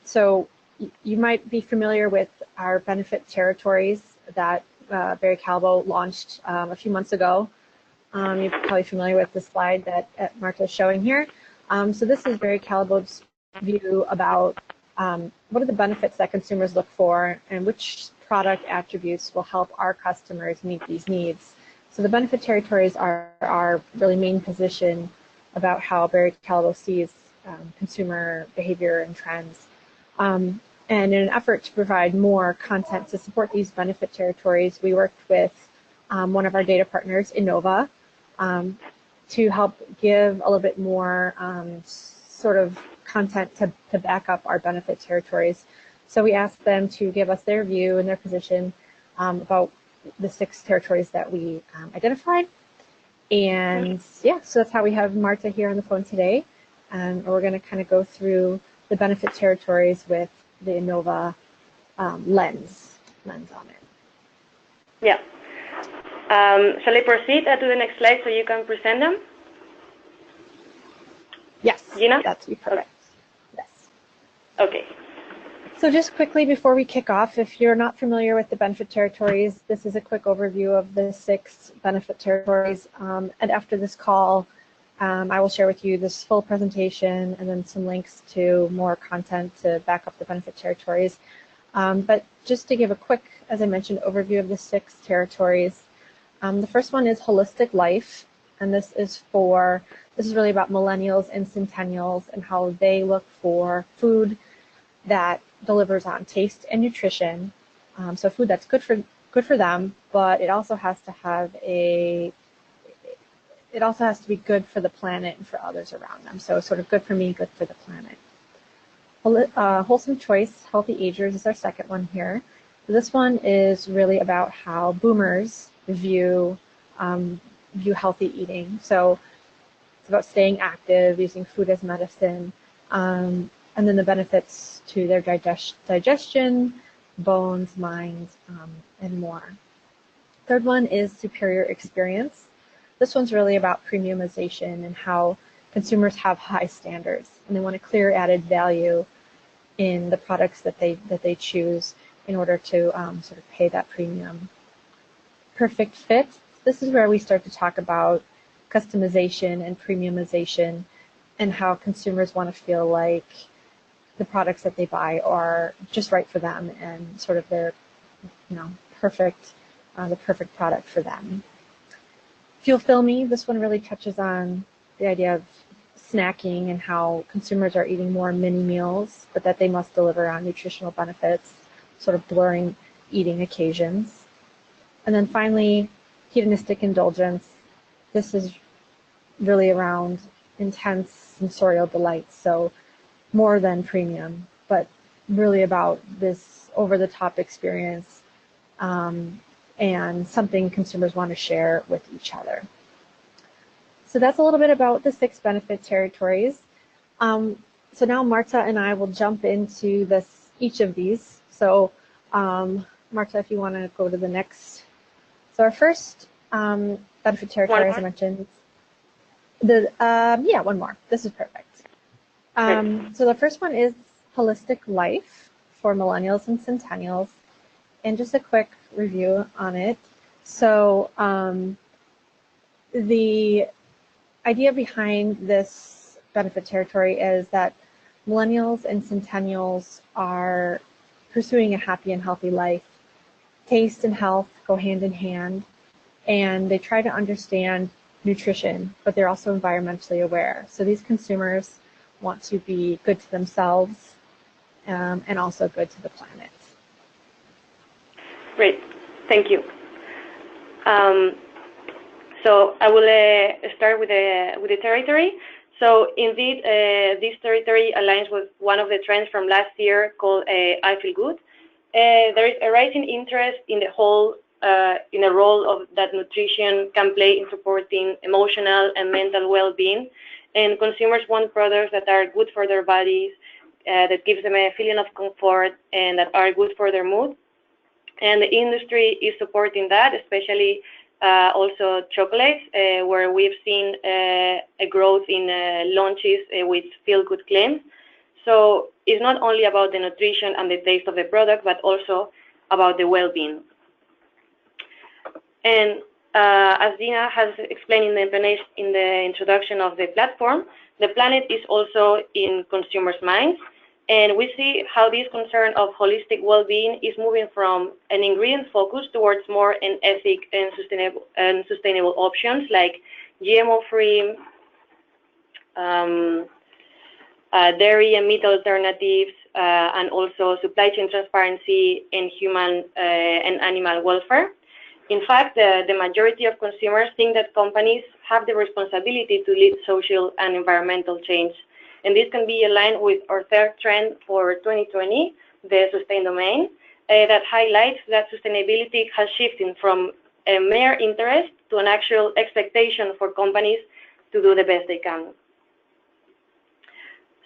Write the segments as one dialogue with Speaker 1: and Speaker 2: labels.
Speaker 1: So you might be familiar with our benefit territories that Barry Callebaut launched a few months ago. You're probably familiar with the slide that Marta is showing here. So this is Barry Callebaut's view about what are the benefits that consumers look for and which product attributes will help our customers meet these needs. So the benefit territories are our really main position about how Barry Callebaut sees consumer behavior and trends. And in an effort to provide more content to support these benefit territories, we worked with one of our data partners, Innova, to help give a little bit more sort of content to back up our benefit territories. So we asked them to give us their view and their position about the 6 territories that we identified. And yeah, so that's how we have Marta here on the phone today. And we're going to kind of go through the benefit territories with the Innova lens on it.
Speaker 2: Yeah. Shall I proceed to the next slide so you can present them?
Speaker 1: Yes,
Speaker 2: Gina?
Speaker 1: That's perfect. Yes.
Speaker 2: Okay.
Speaker 1: So just quickly before we kick off, if you're not familiar with the benefit territories, this is a quick overview of the 6 benefit territories. And after this call, I will share with you this full presentation and then some links to more content to back up the benefit territories. But just to give a quick, as I mentioned, overview of the 6 territories. The first one is holistic life, and this is really about millennials and centennials and how they look for food that delivers on taste and nutrition. So food that's good for them, but it also has to be good for the planet and for others around them. So sort of good for me, good for the planet. Wholesome choice, healthy agers is our second one here. This one is really about how boomers view healthy eating. So it's about staying active, using food as medicine, and then the benefits to their digestion, bones, minds, and more. Third one is superior experience. This one's really about premiumization and how consumers have high standards and they want a clear added value in the products that they choose in order to sort of pay that premium. Perfect fit. This is where we start to talk about customization and premiumization and how consumers want to feel like the products that they buy are just right for them and sort of their, perfect, the perfect product for them. Feel Me, this one really touches on the idea of snacking and how consumers are eating more mini meals, but that they must deliver on nutritional benefits, sort of blurring eating occasions. And then finally, hedonistic indulgence. This is really around intense sensorial delights, so more than premium, but really about this over-the-top experience and something consumers want to share with each other. So that's a little bit about the 6 benefit territories. So now Marta and I will jump into each of these. So Marta, if you want to go to the next. So our first benefit territory, as I mentioned, one more. This is perfect. So the first one is holistic life for millennials and centennials. And just a quick review on it. So the idea behind this benefit territory is that millennials and centennials are pursuing a happy and healthy life. Taste and health go hand in hand, and they try to understand nutrition, but they're also environmentally aware. So these consumers want to be good to themselves and also good to the planet.
Speaker 2: Great, thank you. So I will start with the territory. So indeed, this territory aligns with one of the trends from last year called I Feel Good. There is a rising interest in the whole in the role of that nutrition can play in supporting emotional and mental well-being, and consumers want products that are good for their bodies, that gives them a feeling of comfort, and that are good for their mood. And the industry is supporting that, especially also chocolates, where we've seen a growth in launches with feel-good claims. So it's not only about the nutrition and the taste of the product, but also about the well-being. And as Dina has explained in the introduction of the platform, the planet is also in consumers' minds. And we see how this concern of holistic well-being is moving from an ingredient focus towards more an ethic and sustainable options like GMO-free, dairy and meat alternatives, and also supply chain transparency and human and animal welfare. In fact, the majority of consumers think that companies have the responsibility to lead social and environmental change. And this can be aligned with our third trend for 2020, the sustain domain, that highlights that sustainability has shifted from a mere interest to an actual expectation for companies to do the best they can.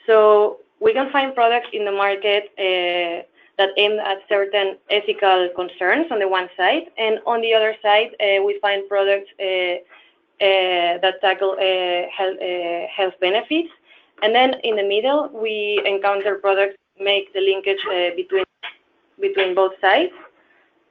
Speaker 2: So we can find products in the market that aim at certain ethical concerns on the one side, and on the other side, we find products that tackle health benefits. And then in the middle, we encounter products make the linkage between both sides,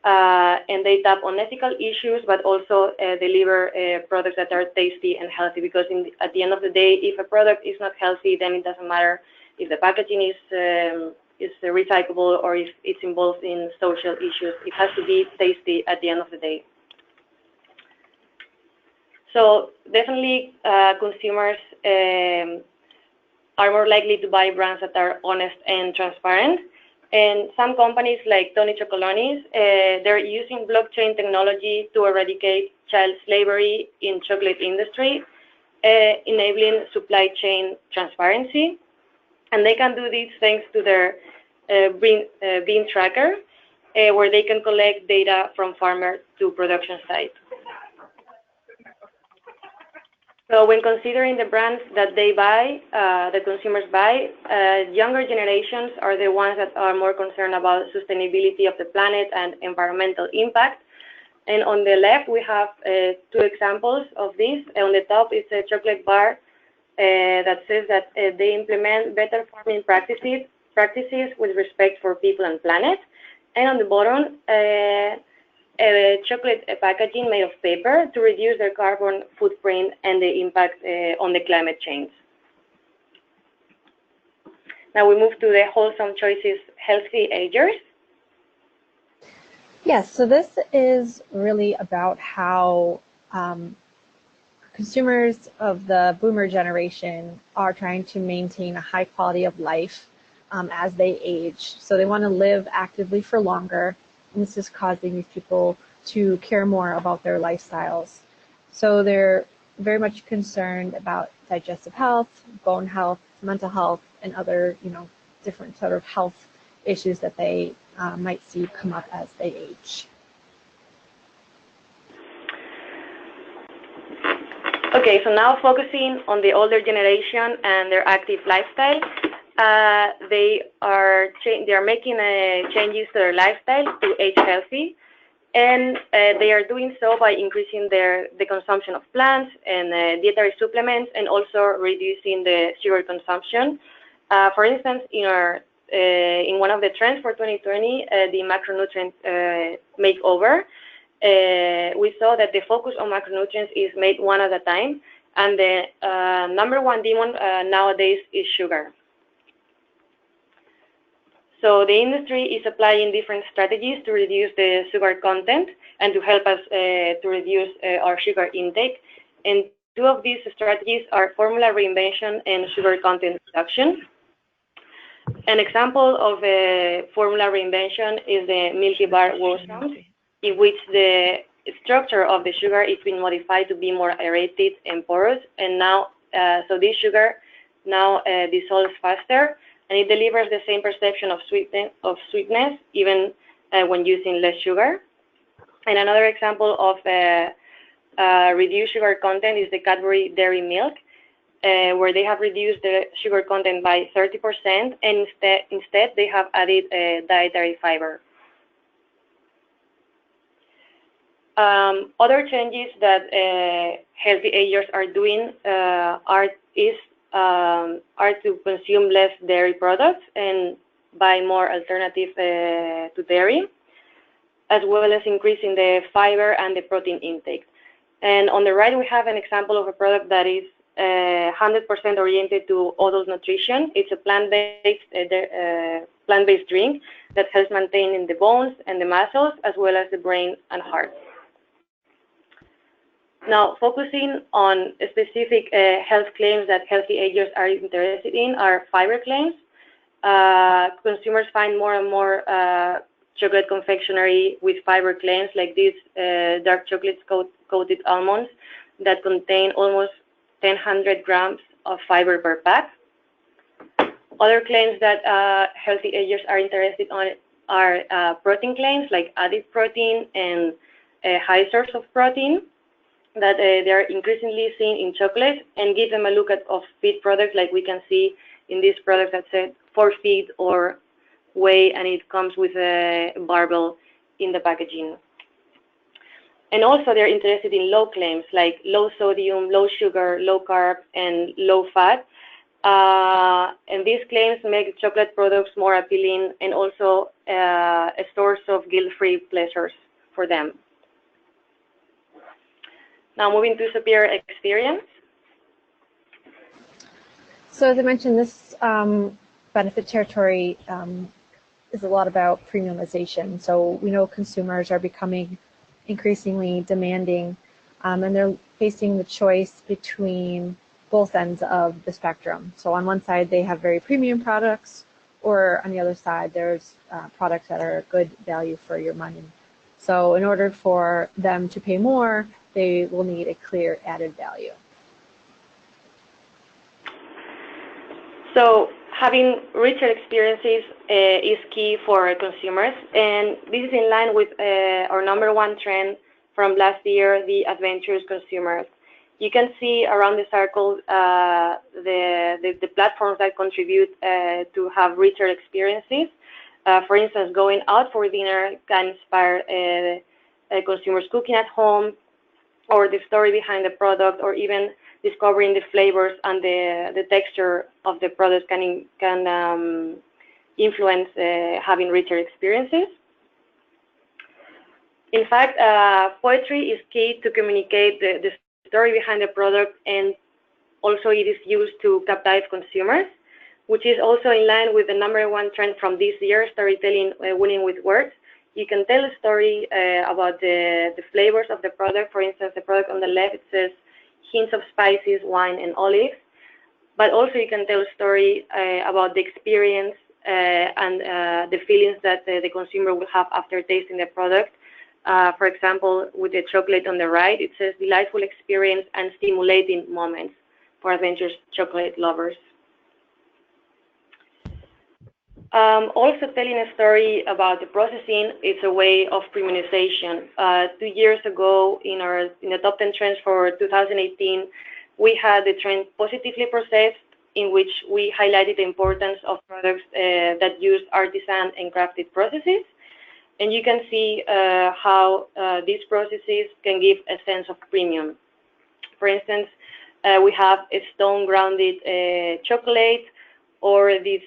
Speaker 2: and they tap on ethical issues, but also deliver products that are tasty and healthy. Because at the end of the day, if a product is not healthy, then it doesn't matter if the packaging is recyclable or if it's involved in social issues. It has to be tasty at the end of the day. So definitely, consumers are more likely to buy brands that are honest and transparent. And some companies like Tony Chocolonis, they're using blockchain technology to eradicate child slavery in chocolate industry, enabling supply chain transparency. And they can do this thanks to their bean tracker, where they can collect data from farmer to production site. So when considering the brands that they buy, the consumers buy, younger generations are the ones that are more concerned about sustainability of the planet and environmental impact. And on the left, we have two examples of this. On the top, it's a chocolate bar that says that they implement better farming practices with respect for people and planet. And on the bottom, chocolate packaging made of paper to reduce their carbon footprint and the impact on the climate change. Now we move to the wholesome choices, healthy agers.
Speaker 1: Yes, so this is really about how consumers of the boomer generation are trying to maintain a high quality of life as they age. So they want to live actively for longer, and this is causing these people to care more about their lifestyles. So they're very much concerned about digestive health, bone health, mental health, and other, different sort of health issues that they might see come up as they age.
Speaker 2: Okay, so now focusing on the older generation and their active lifestyle, they are making changes to their lifestyle to age healthy, and they are doing so by increasing the consumption of plants and dietary supplements, and also reducing the sugar consumption. For instance, in one of the trends for 2020, the macronutrient makeover, we saw that the focus on macronutrients is made one at a time, and the number one demon nowadays is sugar. So the industry is applying different strategies to reduce the sugar content and to help us to reduce our sugar intake. And two of these strategies are formula reinvention and sugar content reduction. An example of a formula reinvention is the Milky Bar Worsams, in which the structure of the sugar is being modified to be more aerated and porous, and now so this sugar now dissolves faster, and it delivers the same perception of sweetness even when using less sugar. And another example of reduced sugar content is the Cadbury Dairy Milk, where they have reduced the sugar content by 30%, and instead they have added dietary fiber. Other changes that healthy agers are doing is are to consume less dairy products and buy more alternatives to dairy, as well as increasing the fiber and the protein intake. And on the right, we have an example of a product that is 100% oriented to adult nutrition. It's a plant-based drink that helps maintain the bones and the muscles, as well as the brain and heart. Now, focusing on specific health claims that healthy agers are interested in are fiber claims. Consumers find more and more chocolate confectionery with fiber claims, like these dark chocolate coated almonds that contain almost 1,000 grams of fiber per pack. Other claims that healthy agers are interested in are protein claims, like added protein and high source of protein, that they are increasingly seen in chocolate, and give them a look at of feed products, like we can see in this product that said for feed or whey, and it comes with a barbell in the packaging. And also they're interested in low claims, like low sodium, low sugar, low carb, and low fat. And these claims make chocolate products more appealing and also a source of guilt-free pleasures for them. Now moving to superior experience.
Speaker 1: So as I mentioned, this benefit territory is a lot about premiumization. So we know consumers are becoming increasingly demanding, and they're facing the choice between both ends of the spectrum. So on one side, they have very premium products, or on the other side, there's products that are good value for your money. So in order for them to pay more, they will need a clear added value.
Speaker 2: So having richer experiences is key for consumers, and this is in line with our #1 trend from last year, the adventurous consumers. You can see around the circle the platforms that contribute to have richer experiences. For instance, going out for dinner can inspire consumers cooking at home, or the story behind the product, or even discovering the flavors and the texture of the product can influence having richer experiences. In fact, poetry is key to communicate the story behind the product, and also it is used to captive consumers, which is also in line with the #1 trend from this year, storytelling winning with words. You can tell a story about the flavors of the product. For instance, the product on the left, it says hints of spices, wine, and olives. But also you can tell a story about the experience and the feelings that the consumer will have after tasting the product. For example, with the chocolate on the right, it says delightful experience and stimulating moments for adventurous chocolate lovers. Also telling a story about the processing is a way of premiumization. 2 years ago, in the top 10 trends for 2018, we had the trend positively processed, in which we highlighted the importance of products that use artisan and crafted processes. And you can see how these processes can give a sense of premium. For instance, we have a stone-grounded chocolate, or this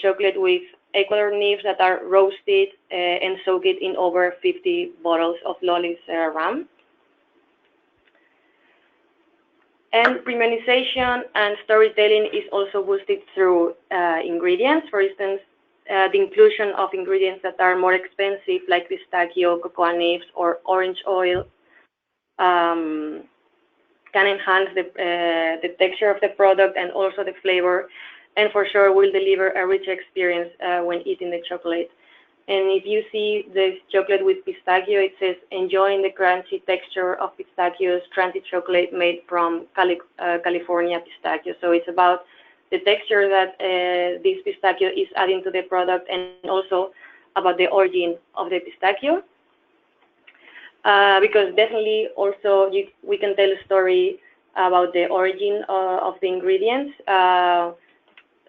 Speaker 2: chocolate with Ecuador nibs that are roasted and soaked in over 50 bottles of Lolly's rum. And premiumization and storytelling is also boosted through ingredients. For instance, the inclusion of ingredients that are more expensive, like pistachio, cocoa nibs, or orange oil, can enhance the texture of the product and also the flavor, and for sure will deliver a richer experience when eating the chocolate. And if you see this chocolate with pistachio, it says, enjoying the crunchy texture of pistachios, crunchy chocolate made from California pistachio. So it's about the texture that this pistachio is adding to the product, and also about the origin of the pistachio. Because definitely also we can tell a story about the origin of the ingredients.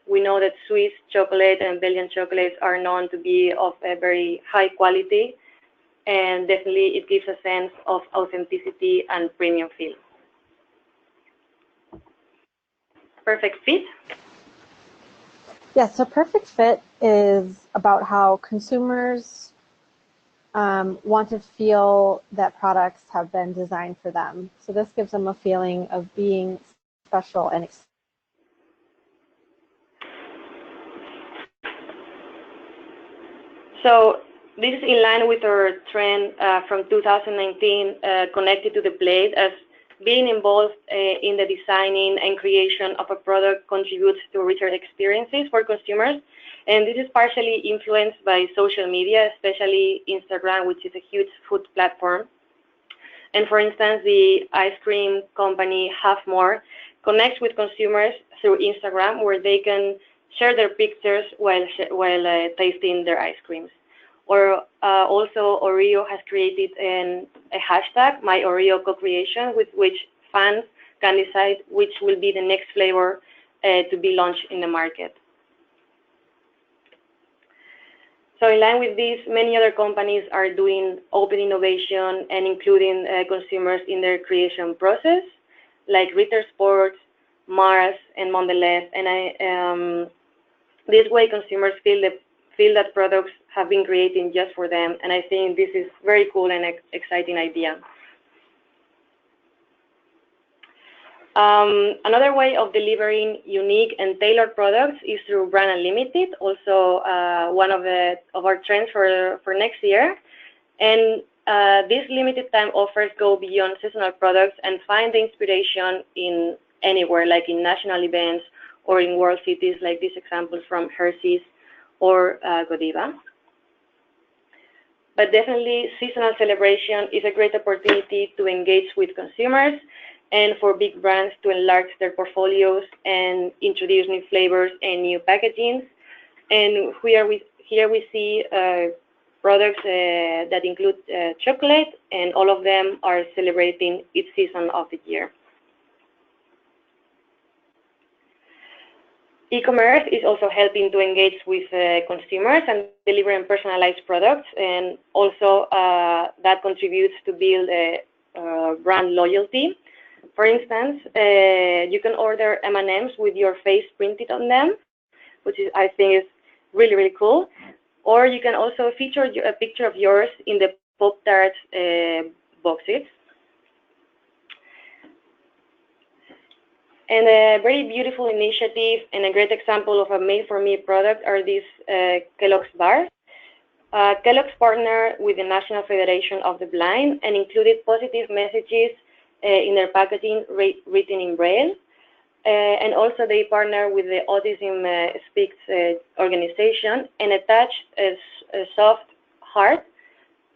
Speaker 2: We know that Swiss chocolate and Belgian chocolates are known to be of a very high quality, and definitely it gives a sense of authenticity and premium feel. perfect fit?
Speaker 1: Yeah, so perfect fit is about how consumers want to feel that products have been designed for them. So this gives them a feeling of being special and
Speaker 2: So this is in line with our trend from 2019 connected to the plate, as being involved in the designing and creation of a product contributes to richer experiences for consumers. And this is partially influenced by social media, especially Instagram, which is a huge food platform. And for instance, the ice cream company Have More connects with consumers through Instagram, where they can share their pictures while tasting their ice creams. Or also, Oreo has created a hashtag, My Oreo Co-Creation, with which fans can decide which will be the next flavor to be launched in the market. So in line with this, many other companies are doing open innovation and including consumers in their creation process, like Ritter Sports, Mars, and Mondelez. And this way, consumers feel that products have been created just for them. And I think this is very cool and exciting idea. Another way of delivering unique and tailored products is through Brand Unlimited, also one of our trends for next year. And these limited time offers go beyond seasonal products and find the inspiration in anywhere, like in national events or in world cities, like these examples from Hershey's or Godiva. But definitely, seasonal celebration is a great opportunity to engage with consumers and for big brands to enlarge their portfolios and introduce new flavors and new packagings. And here we see products that include chocolate, and all of them are celebrating each season of the year. E-commerce is also helping to engage with consumers and delivering personalized products, and also that contributes to build brand loyalty. For instance, you can order M&Ms with your face printed on them, which I think is really, really cool. Or you can also feature a picture of yours in the Pop-Tart boxes. And a very beautiful initiative and a great example of a made-for-me product are these Kellogg's bars. Kellogg's partnered with the National Federation of the Blind and included positive messages in their packaging written in Braille. And also they partner with the Autism Speaks organization and attached a soft heart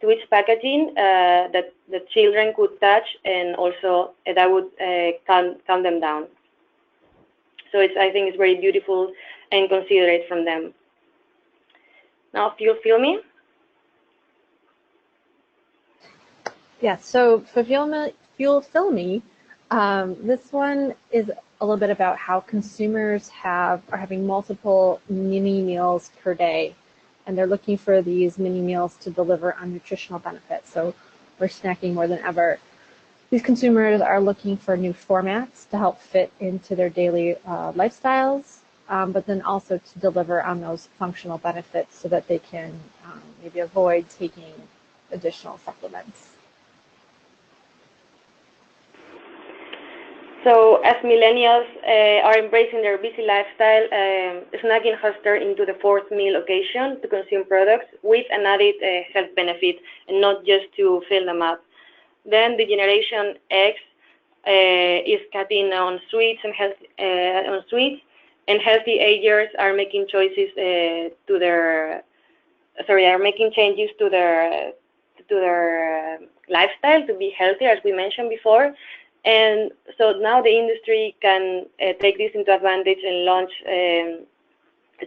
Speaker 2: to each packaging that the children could touch, and also that would calm them down. So I think it's very beautiful and considerate from them. Now, if you feel me?
Speaker 1: Yeah, so Fulfill Me, this one is a little bit about how consumers are having multiple mini meals per day, and they're looking for these mini meals to deliver on nutritional benefits. So we're snacking more than ever. These consumers are looking for new formats to help fit into their daily lifestyles, but then also to deliver on those functional benefits so that they can maybe avoid taking additional supplements.
Speaker 2: So as millennials are embracing their busy lifestyle, snacking has turned into the fourth meal occasion to consume products with an added health benefit, and not just to fill them up. Then the Generation X is cutting on sweets and healthy agers are making changes to their lifestyle to be healthier, as we mentioned before. And so now the industry can take this into advantage and launch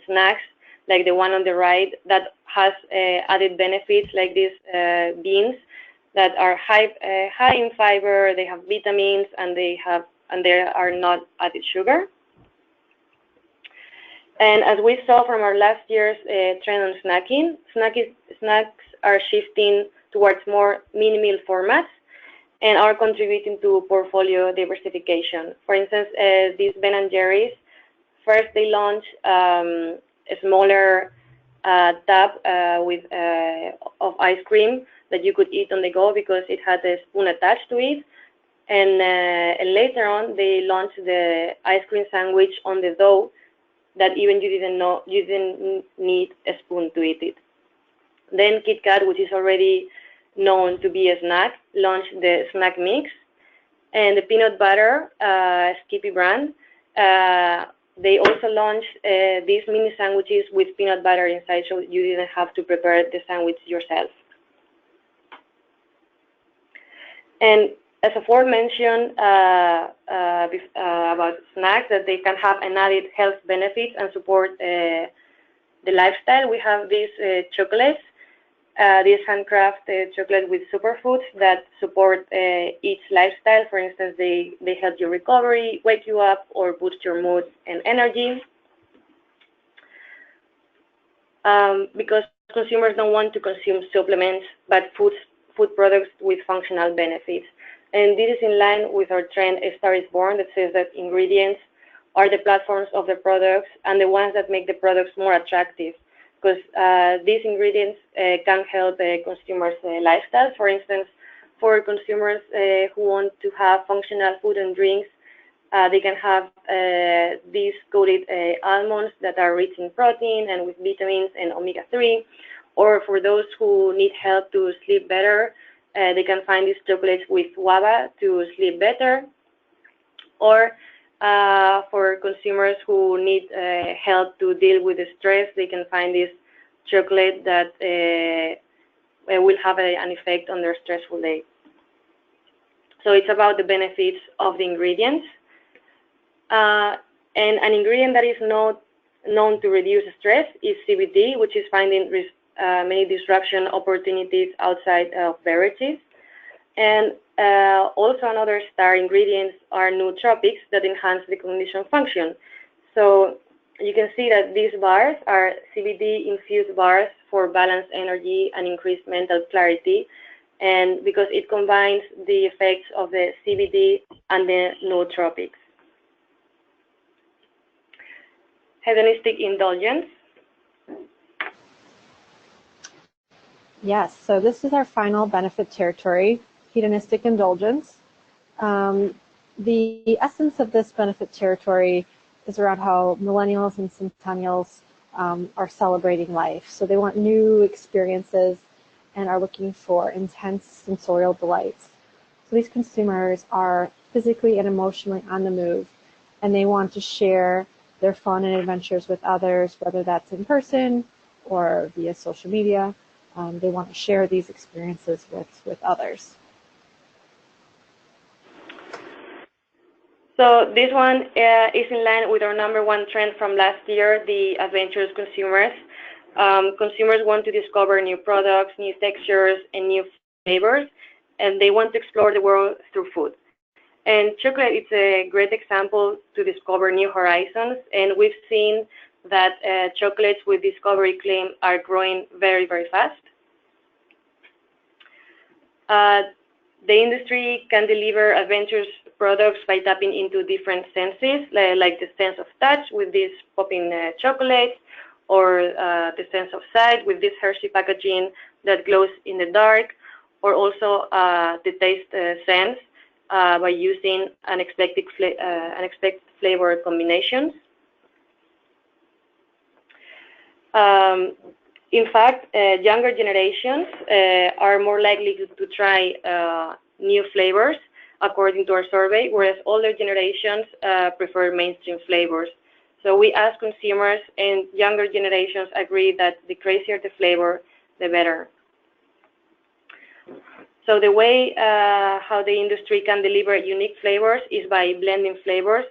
Speaker 2: snacks like the one on the right that has added benefits, like these beans that are high in fiber. They have vitamins, and they are not added sugar. And as we saw from our last year's trend on snacking, snacks are shifting towards more mini meal formats. and are contributing to portfolio diversification. For instance, these Ben & Jerry's, first they launched a smaller tub of ice cream that you could eat on the go because it had a spoon attached to it. And later on, they launched the ice cream sandwich on the dough that even you didn't need a spoon to eat it. Then Kit Kat, which is already known to be a snack, launched the snack mix. And the peanut butter, Skippy brand, they also launched these mini sandwiches with peanut butter inside, so you didn't have to prepare the sandwich yourself. And as aforementioned about snacks, that they can have an added health benefits and support the lifestyle, we have these chocolates, these handcrafted chocolate with superfoods that support each lifestyle. For instance, they help your recovery, wake you up, or boost your mood and energy. Because consumers don't want to consume supplements, but food products with functional benefits. And this is in line with our trend, A Star is Born, that says that ingredients are the platforms of the products and the ones that make the products more attractive, because these ingredients can help consumers' lifestyles. For instance, for consumers who want to have functional food and drinks, they can have these coated almonds that are rich in protein and with vitamins and omega-3. Or for those who need help to sleep better, they can find these chocolates with guava to sleep better. Or for consumers who need help to deal with the stress, they can find this chocolate that will have an effect on their stressful day. So it's about the benefits of the ingredients. And an ingredient that is not known to reduce stress is CBD, which is finding many disruption opportunities outside of beverages. And also another star ingredients are nootropics that enhance the cognition function. So you can see that these bars are CBD-infused bars for balanced energy and increased mental clarity, and because it combines the effects of the CBD and the nootropics. Hedonistic indulgence.
Speaker 1: Yes, so this is our final benefit territory, hedonistic indulgence. The essence of this benefit territory is around how millennials and centennials are celebrating life. So they want new experiences and are looking for intense sensorial delights. So these consumers are physically and emotionally on the move, and they want to share their fun and adventures with others, whether that's in person or via social media. They want to share these experiences with others.
Speaker 2: So this one is in line with our #1 trend from last year, the adventurous consumers. Consumers want to discover new products, new textures, and new flavors, and they want to explore the world through food. And chocolate is a great example to discover new horizons, and we've seen that chocolates with discovery claim are growing very, very fast. The industry can deliver adventurous products by tapping into different senses, like the sense of touch with this popping chocolate, or the sense of sight with this Hershey packaging that glows in the dark, or also the taste sense by using unexpected flavor combinations. In fact, younger generations are more likely to try new flavors, according to our survey, whereas older generations prefer mainstream flavors. So we asked consumers, and younger generations agree that the crazier the flavor, the better. So the way how the industry can deliver unique flavors is by blending flavors.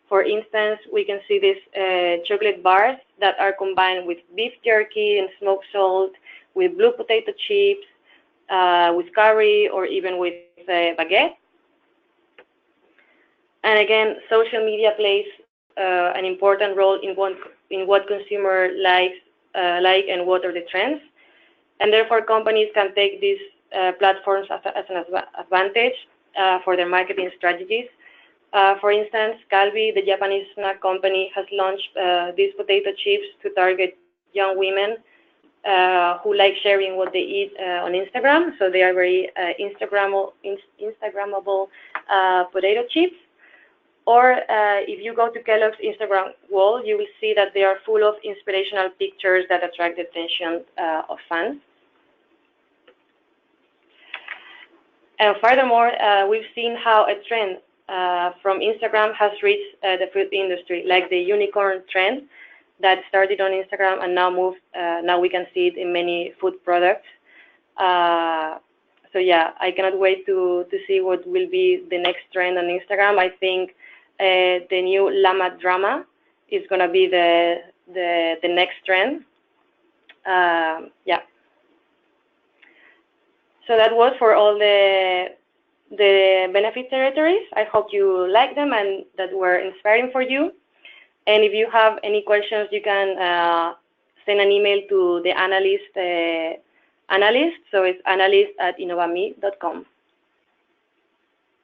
Speaker 2: For instance, we can see these chocolate bars that are combined with beef jerky and smoked salt, with blue potato chips, with curry, or even with baguette. And again, social media plays an important role in what consumer likes, and what are the trends. And therefore, companies can take this platforms as an advantage for their marketing strategies. For instance, Calbee, the Japanese snack company, has launched these potato chips to target young women who like sharing what they eat on Instagram. So they are very Instagrammable potato chips. Or if you go to Kellogg's Instagram wall, you will see that they are full of inspirational pictures that attract the attention of fans. And furthermore, we've seen how a trend from Instagram has reached the food industry, like the unicorn trend that started on Instagram and now moved. Now we can see it in many food products. So yeah, I cannot wait to see what will be the next trend on Instagram. I think the new llama drama is going to be the next trend. Yeah. So that was for all the benefit territories. I hope you like them and that were inspiring for you. And if you have any questions, you can send an email to the analyst. So it's analyst@innovame.com.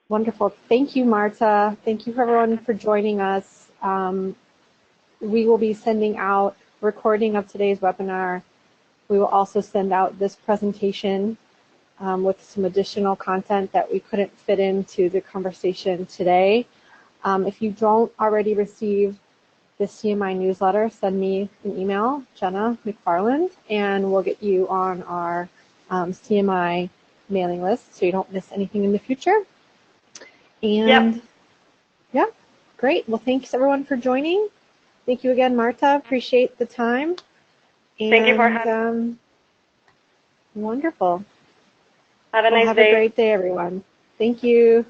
Speaker 1: Wonderful. Thank you, Marta. Thank you for everyone for joining us. We will be sending out a recording of today's webinar. We will also send out this presentation with some additional content that we couldn't fit into the conversation today. If you don't already receive the CMI newsletter, send me an email, Jenna McFarland, and we'll get you on our CMI mailing list so you don't miss anything in the future. And yeah, great. Well, thanks everyone for joining. Thank you again, Marta. Appreciate the time. And,
Speaker 2: thank you for having
Speaker 1: me. Wonderful.
Speaker 2: Have a nice day.
Speaker 1: Have a great day, everyone. Thank you.